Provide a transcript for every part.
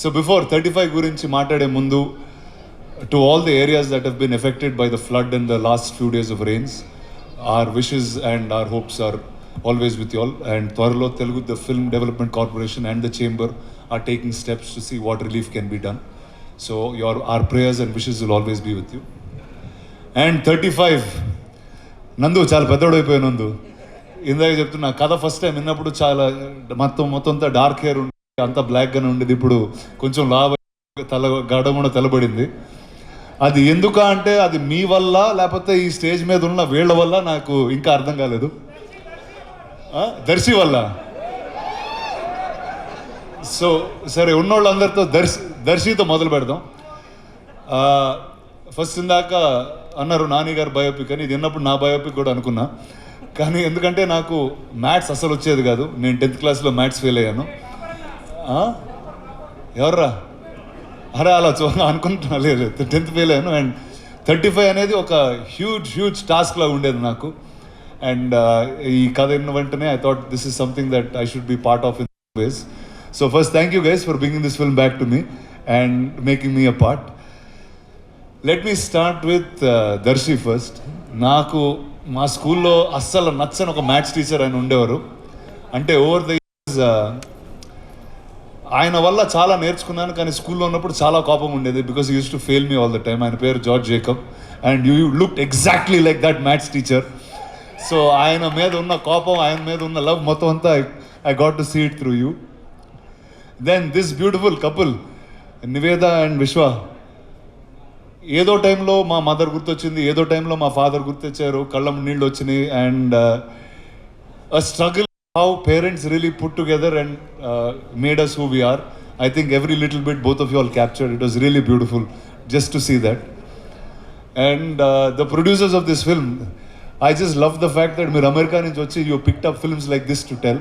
So before 35 గురించి మాట్లాడే ముందు, to all the areas that have been affected by the flood in the last few days of rains, our wishes and our hopes are always with you all. And Twarlo Telugu, the Film Development Corporation and the Chamber are taking steps to see what relief can be done. So our prayers and wishes will always be with you. And 35, నందు చాలా పెద్దోడు అయిపోయాను. నందు ఇందాక చెప్తున్నా కథ first time విన్నప్పుడు చాలా మొత్తం అంతా డార్క్ హెయిర్ ఉండి అంతా బ్లాక్గానే ఉండేది. ఇప్పుడు కొంచెం లాభ గడ కూడా తెల్లబడింది. అది ఎందుకు అంటే అది మీ వల్ల లేకపోతే ఈ స్టేజ్ మీద ఉన్న వీళ్ళ వల్ల నాకు ఇంకా అర్థం కాలేదు. దర్శి వల్ల. సో సరే, ఉన్నోళ్ళందరితో దర్శితో మొదలు పెడదాం. ఫస్ట్ ఇందాక అన్నారు నాని గారు బయోపిక్ అని. ఇది విన్నప్పుడు నా బయోపిక్ కూడా అనుకున్నా, కానీ ఎందుకంటే నాకు మ్యాథ్స్ అసలు వచ్చేది కాదు. నేను 10th క్లాస్లో మ్యాథ్స్ ఫెయిల్ అయ్యాను. ఎవర్రా అరే అలా అనుకుంటున్నా, లేదు 10th ఫెయిల్ అయ్యాను. అండ్ 35 అనేది ఒక హ్యూజ్ టాస్క్ లాగా ఉండేది నాకు. అండ్ ఈ కథ విన్న వెంటనే I thought this is something that I should be part of in ways. So first thank you guys for bringing this film back to me and making me a part. Let me start with Darshi first. నాకు మా స్కూల్లో అస్సలు నచ్చని ఒక maths teacher ఆయన ఉండేవారు. అంటే over the years ఆయన వల్ల చాలా నేర్చుకున్నాను, కానీ స్కూల్లో ఉన్నప్పుడు చాలా కోపం ఉండేది. Because use to fail me all the time. ఆయన పేరు George Jacob and you looked exactly like that maths teacher. So ఆయన మీద ఉన్న కోపం, ఆయన మీద ఉన్న లవ్ మొత్తం అంతా I got to see it through you. Then this beautiful couple Niveda and Vishwa. ఏదో టైంలో మా మదర్ గుర్తొచ్చింది, ఏదో టైంలో మా ఫాదర్ గుర్తొచ్చారు, కళ్ళం నీళ్ళు వచ్చినాయి. And a struggle how parents really put together and made us who we are. I think every little bit both of you all captured. It was really beautiful just to see that. And the producers of this film, I just love the fact that meer America nunchi vachi you picked up films like this to tell.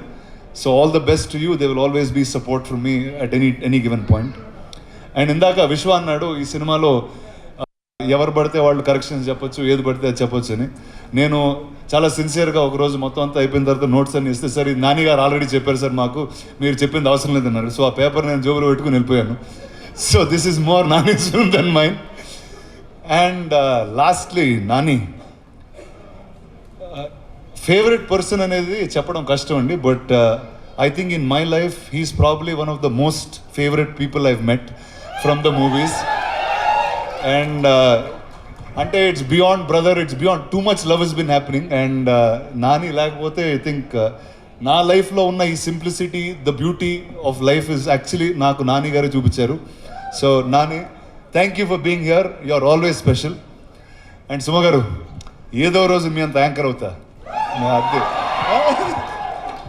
So all the best to you. There will always be support from me at any given point. And indaka Vishwa annadu ee సినిమాలో ఎవరు పడితే వాళ్ళు corrections చెప్పొచ్చు, ఏది పడితే అది చెప్పొచ్చు అని. నేను చాలా సిన్సియర్గా ఒకరోజు మొత్తం అంతా అయిపోయిన తర్వాత నోట్స్ అన్ని ఇస్తే, సార్ ఇది నాని గారు ఆల్రెడీ చెప్పారు సార్, మాకు మీరు చెప్పింది అవసరం లేదన్నారు. సో ఆ పేపర్ నేను జోబులో పెట్టుకుని వెళ్ళిపోయాను. So this is more Nani's film than mine. And lastly Nani favourite person అనేది చెప్పడం కష్టం అండి. But I think in my life he's probably one of the most favourite people I've met from the movies. And అంటే it's beyond brother, it's beyond too much love is been happening. And Nani లేకపోతే I think నా లైఫ్లో ఉన్న ఈ simplicity, the beauty of life is actually నాకు నాని గారు చూపించారు. So Nani, thank you for being here, you are always special. And Suma గారు, ఏదో రోజు మీ అంత యాంకర్ అవుతా. అదే